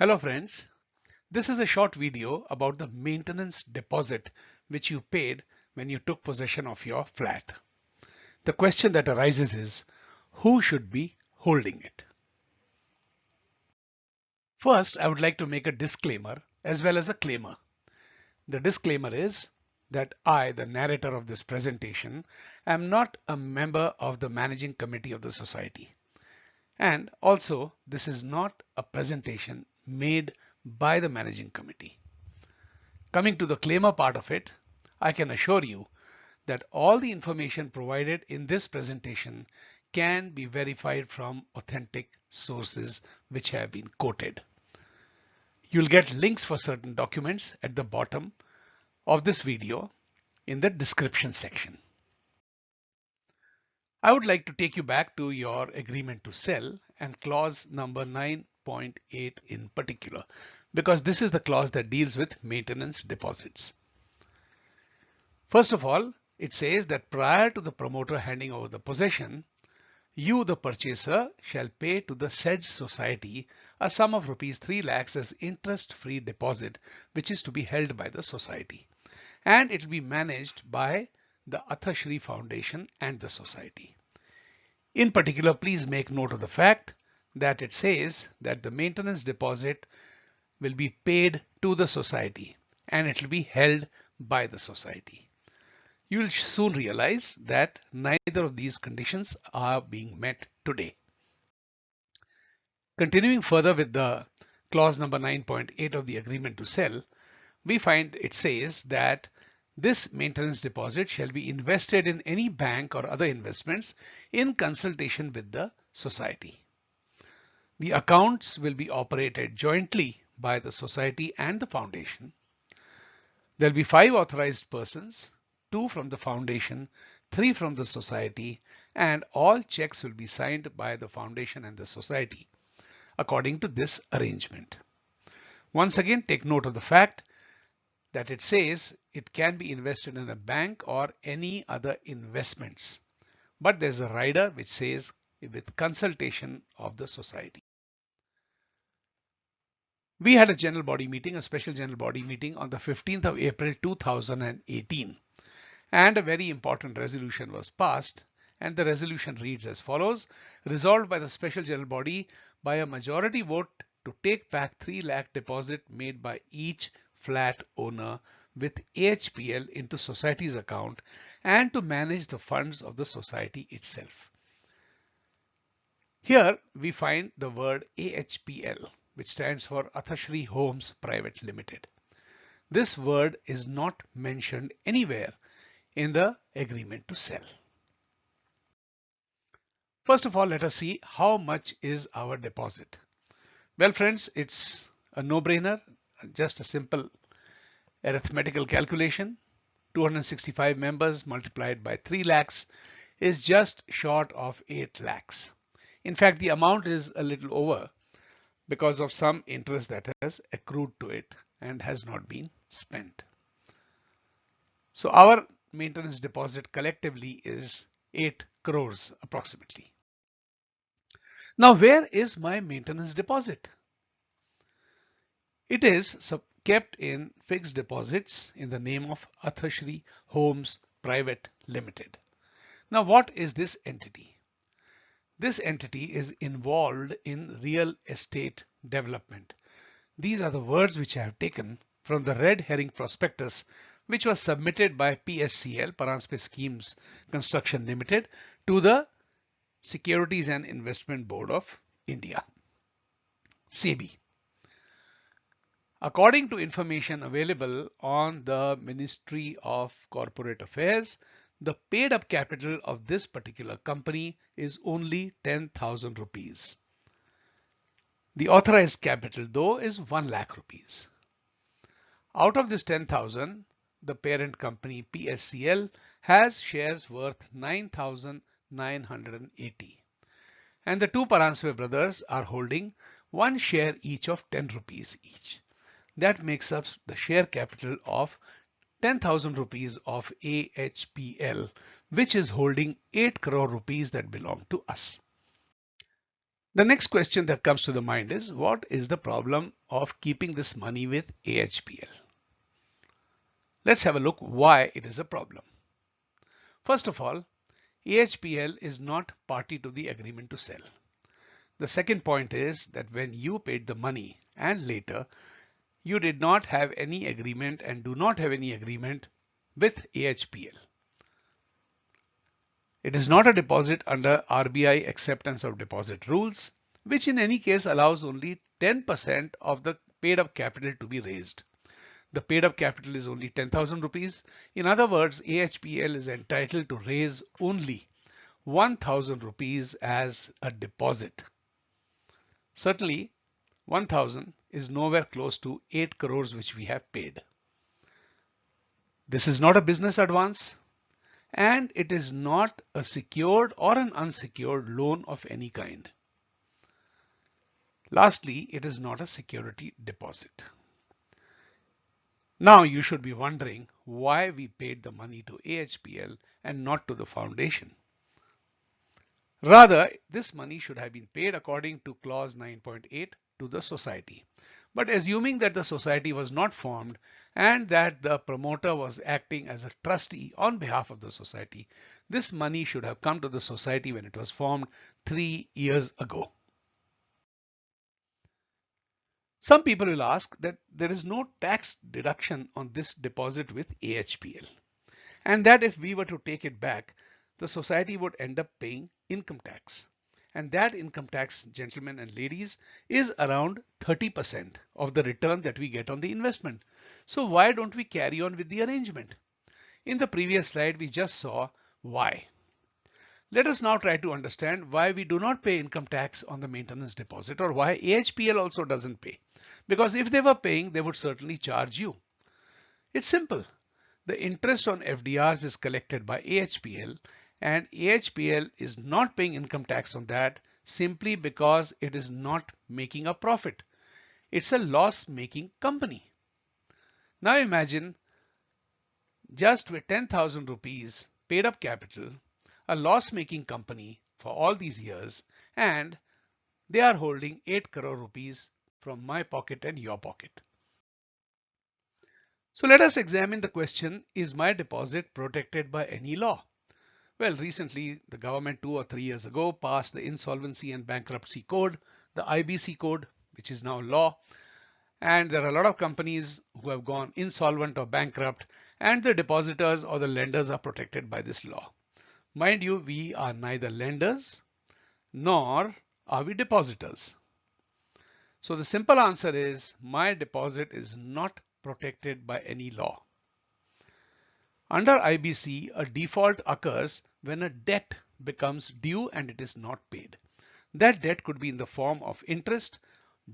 Hello friends, this is a short video about the maintenance deposit which you paid when you took possession of your flat. The question that arises is, who should be holding it? First, I would like to make a disclaimer as well as a claimer. The disclaimer is that I, the narrator of this presentation, am not a member of the managing committee of the society. And also, this is not a presentation made by the managing committee. Coming to the claimer part of it, I can assure you that all the information provided in this presentation can be verified from authentic sources which have been quoted. You'll get links for certain documents at the bottom of this video in the description section. I would like to take you back to your agreement to sell and clause number 9.8 in particular, because this is the clause that deals with maintenance deposits. First of all, it says that prior to the promoter handing over the possession, you, the purchaser, shall pay to the said society a sum of rupees 3 lakhs as interest-free deposit, which is to be held by the society. And it will be managed by the Athashri Foundation and the society. In particular, please make note of the fact that it says that the maintenance deposit will be paid to the society and it will be held by the society. You will soon realize that neither of these conditions are being met today. Continuing further with the clause number 9.8 of the agreement to sell, we find it says that this maintenance deposit shall be invested in any bank or other investments in consultation with the society. The accounts will be operated jointly by the society and the foundation. There will be 5 authorized persons, 2 from the foundation, 3 from the society, and all checks will be signed by the foundation and the society according to this arrangement. Once again, take note of the fact that it says it can be invested in a bank or any other investments. But there's a rider which says with consultation of the society. We had a general body meeting, a special general body meeting on the 15th of April 2018. And a very important resolution was passed. And the resolution reads as follows: resolved by the special general body by a majority vote to take back 3 lakh deposit made by each flat owner with AHPL into society's account and to manage the funds of the society itself. Here we find the word AHPL, which stands for Athashri Homes Private Limited. This word is not mentioned anywhere in the agreement to sell. First of all, let us see how much is our deposit. Well, friends, it's a no-brainer, just a simple arithmetical calculation. 265 members multiplied by 3 lakhs is just short of 8 lakhs. In fact, the amount is a little over because of some interest that has accrued to it and has not been spent. So our maintenance deposit collectively is 8 crores approximately. Now, where is my maintenance deposit? It is kept in fixed deposits in the name of Athashri Homes Private Limited. Now, what is this entity? This entity is involved in real estate development. These are the words which I have taken from the red herring prospectus, which was submitted by PSCL, Paran Schemes Construction Limited, to the Securities and Investment Board of India, SEBI. According to information available on the Ministry of Corporate Affairs, the paid up capital of this particular company is only 10,000 rupees. The authorized capital though is 1 lakh rupees. Out of this 10,000, the parent company PSCL has shares worth 9,980. And the two Paransway brothers are holding 1 share each of 10 rupees each. That makes up the share capital of 10,000 rupees of AHPL, which is holding 8 crore rupees that belong to us. The next question that comes to the mind is, what is the problem of keeping this money with AHPL? Let's have a look why it is a problem. First of all, AHPL is not party to the agreement to sell. The second point is that when you paid the money and later you did not have any agreement and do not have any agreement with AHPL. It is not a deposit under RBI acceptance of deposit rules, which in any case allows only 10% of the paid up capital to be raised. The paid up capital is only 10,000 rupees. In other words, AHPL is entitled to raise only 1,000 rupees as a deposit. Certainly, 1,000 is nowhere close to 8 crores which we have paid. This is not a business advance and it is not a secured or an unsecured loan of any kind. Lastly, it is not a security deposit. Now you should be wondering why we paid the money to AHPL and not to the foundation. Rather, this money should have been paid according to clause 9.8 to the society. But assuming that the society was not formed and that the promoter was acting as a trustee on behalf of the society, this money should have come to the society when it was formed 3 years ago. Some people will ask that there is no tax deduction on this deposit with AHPL, and that if we were to take it back, the society would end up paying income tax. And that income tax, gentlemen and ladies, is around 30% of the return that we get on the investment. So why don't we carry on with the arrangement? In the previous slide, we just saw why. Let us now try to understand why we do not pay income tax on the maintenance deposit, or why AHPL also doesn't pay. Because if they were paying, they would certainly charge you. It's simple. The interest on FDRs is collected by AHPL, and AHPL is not paying income tax on that simply because it is not making a profit. It's a loss-making company. Now imagine just with 10,000 rupees paid up capital, a loss-making company for all these years, and they are holding 8 crore rupees from my pocket and your pocket. So let us examine the question, is my deposit protected by any law? Well, recently the government 2 or 3 years ago passed the Insolvency and Bankruptcy Code, the IBC code, which is now law. And there are a lot of companies who have gone insolvent or bankrupt, and the depositors or the lenders are protected by this law. Mind you, we are neither lenders nor are we depositors. So the simple answer is my deposit is not protected by any law. Under IBC, a default occurs when a debt becomes due and it is not paid. That debt could be in the form of interest,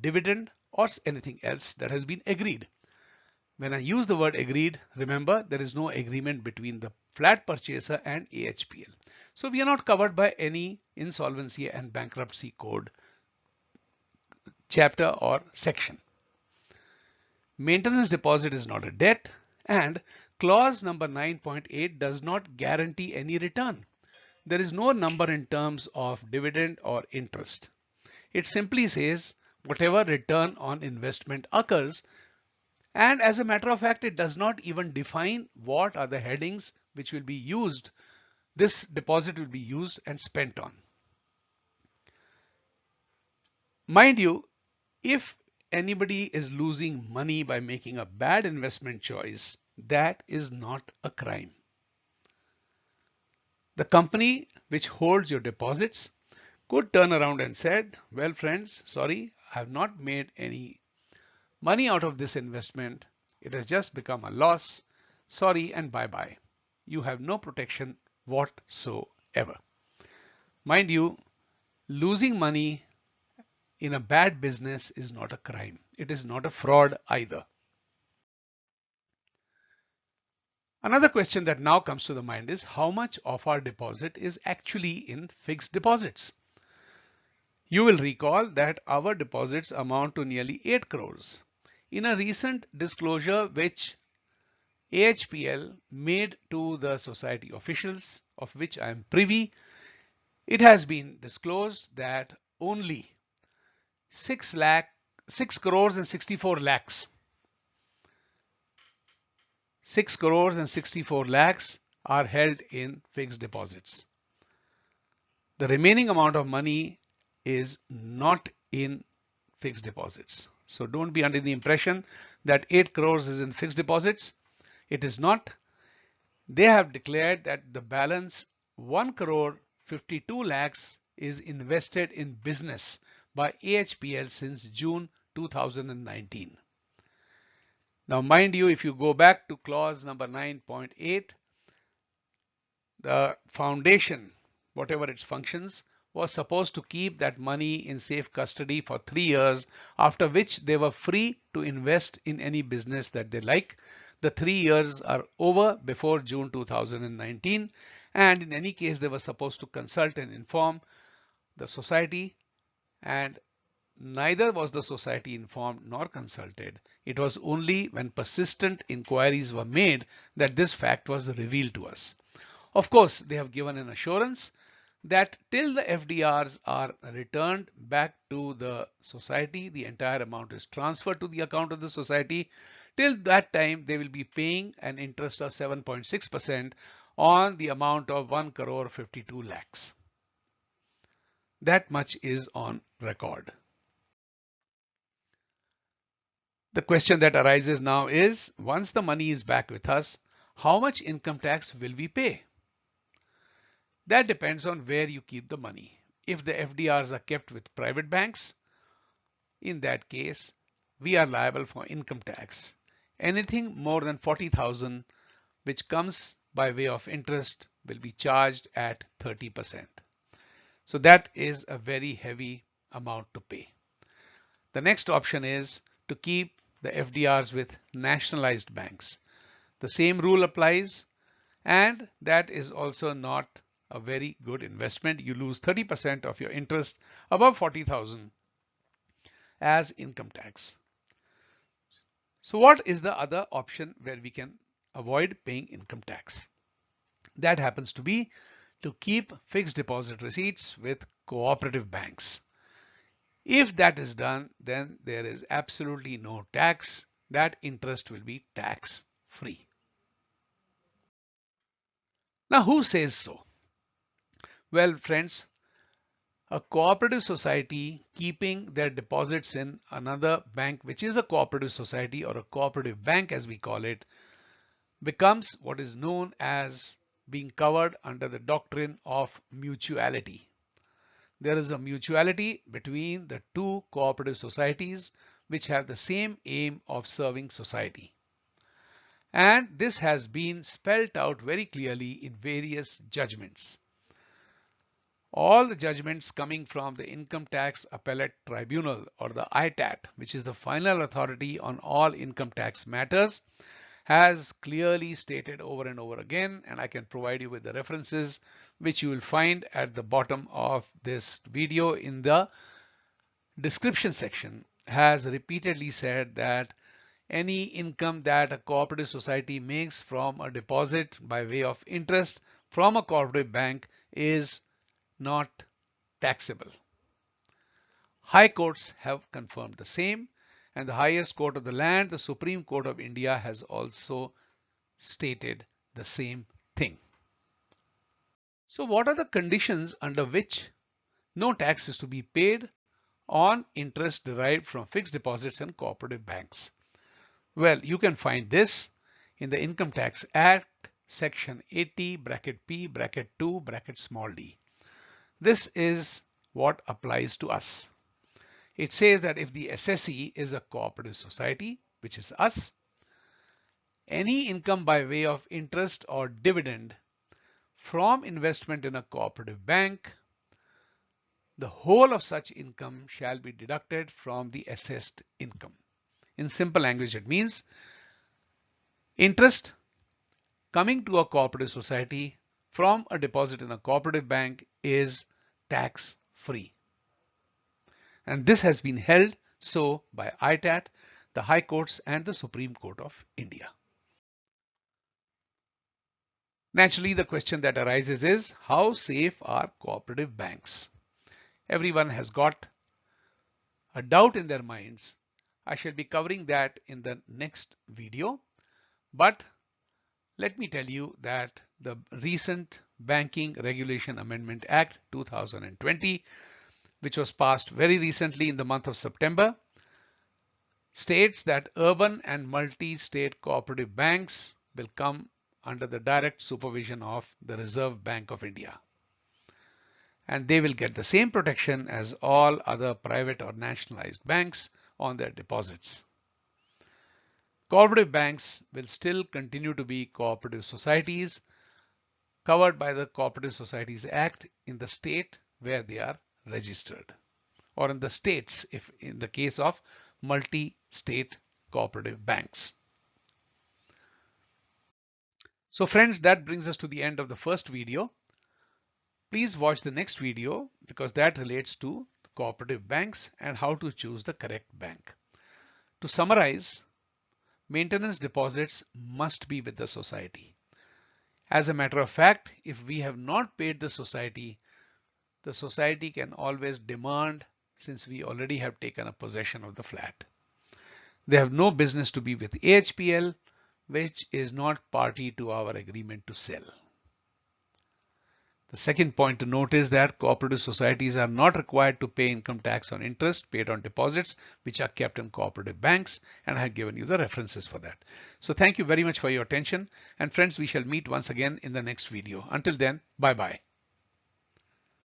dividend, or anything else that has been agreed. When I use the word agreed, remember there is no agreement between the flat purchaser and AHPL. So we are not covered by any Insolvency and Bankruptcy Code chapter or section. Maintenance deposit is not a debt, and clause number 9.8 does not guarantee any return. There is no number in terms of dividend or interest. It simply says whatever return on investment occurs, and as a matter of fact, it does not even define what are the headings which will be used. This deposit will be used and spent on. Mind you, if anybody is losing money by making a bad investment choice, that is not a crime. The company which holds your deposits could turn around and said, well friends, sorry, I have not made any money out of this investment. It has just become a loss. Sorry and bye-bye. You have no protection whatsoever. Mind you, losing money in a bad business is not a crime. It is not a fraud either. Another question that now comes to the mind is how much of our deposit is actually in fixed deposits? You will recall that our deposits amount to nearly 8 crores. In a recent disclosure which AHPL made to the society officials, of which I am privy, it has been disclosed that only 6 crores and 64 lakhs. 6 crores and 64 lakhs are held in fixed deposits. The remaining amount of money is not in fixed deposits. So don't be under the impression that 8 crores is in fixed deposits. It is not. They have declared that the balance 1 crore 52 lakhs is invested in business by AHPL since June 2019. Now, mind you, if you go back to clause number 9.8, the foundation, whatever its functions, was supposed to keep that money in safe custody for 3 years, after which they were free to invest in any business that they like. The 3 years are over before June 2019, and in any case, they were supposed to consult and inform the society, and neither was the society informed nor consulted. It was only when persistent inquiries were made that this fact was revealed to us. Of course, they have given an assurance that till the FDRs are returned back to the society, the entire amount is transferred to the account of the society. Till that time, they will be paying an interest of 7.6% on the amount of 1 crore 52 lakhs. That much is on record. The question that arises now is, once the money is back with us, how much income tax will we pay? That depends on where you keep the money. If the FDRs are kept with private banks, in that case, we are liable for income tax. Anything more than 40,000 which comes by way of interest will be charged at 30%. So that is a very heavy amount to pay. The next option is to keep the FDRs with nationalized banks. The same rule applies, and that is also not a very good investment. You lose 30% of your interest above 40,000 as income tax. So what is the other option where we can avoid paying income tax? That happens to be to keep fixed deposit receipts with cooperative banks. If that is done, then there is absolutely no tax. That interest will be tax free. Now, who says so? Well, friends, a cooperative society keeping their deposits in another bank, which is a cooperative society or a cooperative bank as we call it, becomes what is known as being covered under the doctrine of mutuality. There is a mutuality between the two cooperative societies which have the same aim of serving society. And this has been spelled out very clearly in various judgments. All the judgments coming from the Income Tax Appellate Tribunal, or the ITAT, which is the final authority on all income tax matters, has clearly stated over and over again, and I can provide you with the references which you will find at the bottom of this video in the description section, has repeatedly said that any income that a cooperative society makes from a deposit by way of interest from a cooperative bank is not taxable. High courts have confirmed the same, and the highest court of the land, the Supreme Court of India, has also stated the same thing. So what are the conditions under which no tax is to be paid on interest derived from fixed deposits in cooperative banks? Well, you can find this in the Income Tax Act, section 80, bracket P, bracket 2, bracket small d. This is what applies to us. It says that if the assessee is a cooperative society, which is us, any income by way of interest or dividend from investment in a cooperative bank, the whole of such income shall be deducted from the assessed income. In simple language, it means interest coming to a cooperative society from a deposit in a cooperative bank is tax free. And this has been held so by ITAT, the High Courts, and the Supreme Court of India. Naturally, the question that arises is, how safe are cooperative banks? Everyone has got a doubt in their minds, I shall be covering that in the next video. But let me tell you that the recent Banking Regulation Amendment Act 2020, which was passed very recently in the month of September, states that urban and multi-state cooperative banks will come under the direct supervision of the Reserve Bank of India. And they will get the same protection as all other private or nationalized banks on their deposits. Cooperative banks will still continue to be cooperative societies covered by the Cooperative Societies Act in the state where they are registered, or in the states if in the case of multi-state cooperative banks. So friends, that brings us to the end of the first video. Please watch the next video because that relates to cooperative banks and how to choose the correct bank. To summarize, maintenance deposits must be with the society. As a matter of fact, if we have not paid the society can always demand, since we already have taken a possession of the flat. They have no business to be with AHPL, which is not party to our agreement to sell. The second point to note is that cooperative societies are not required to pay income tax on interest paid on deposits which are kept in cooperative banks, and I have given you the references for that. So thank you very much for your attention, and friends, we shall meet once again in the next video. Until then, bye bye.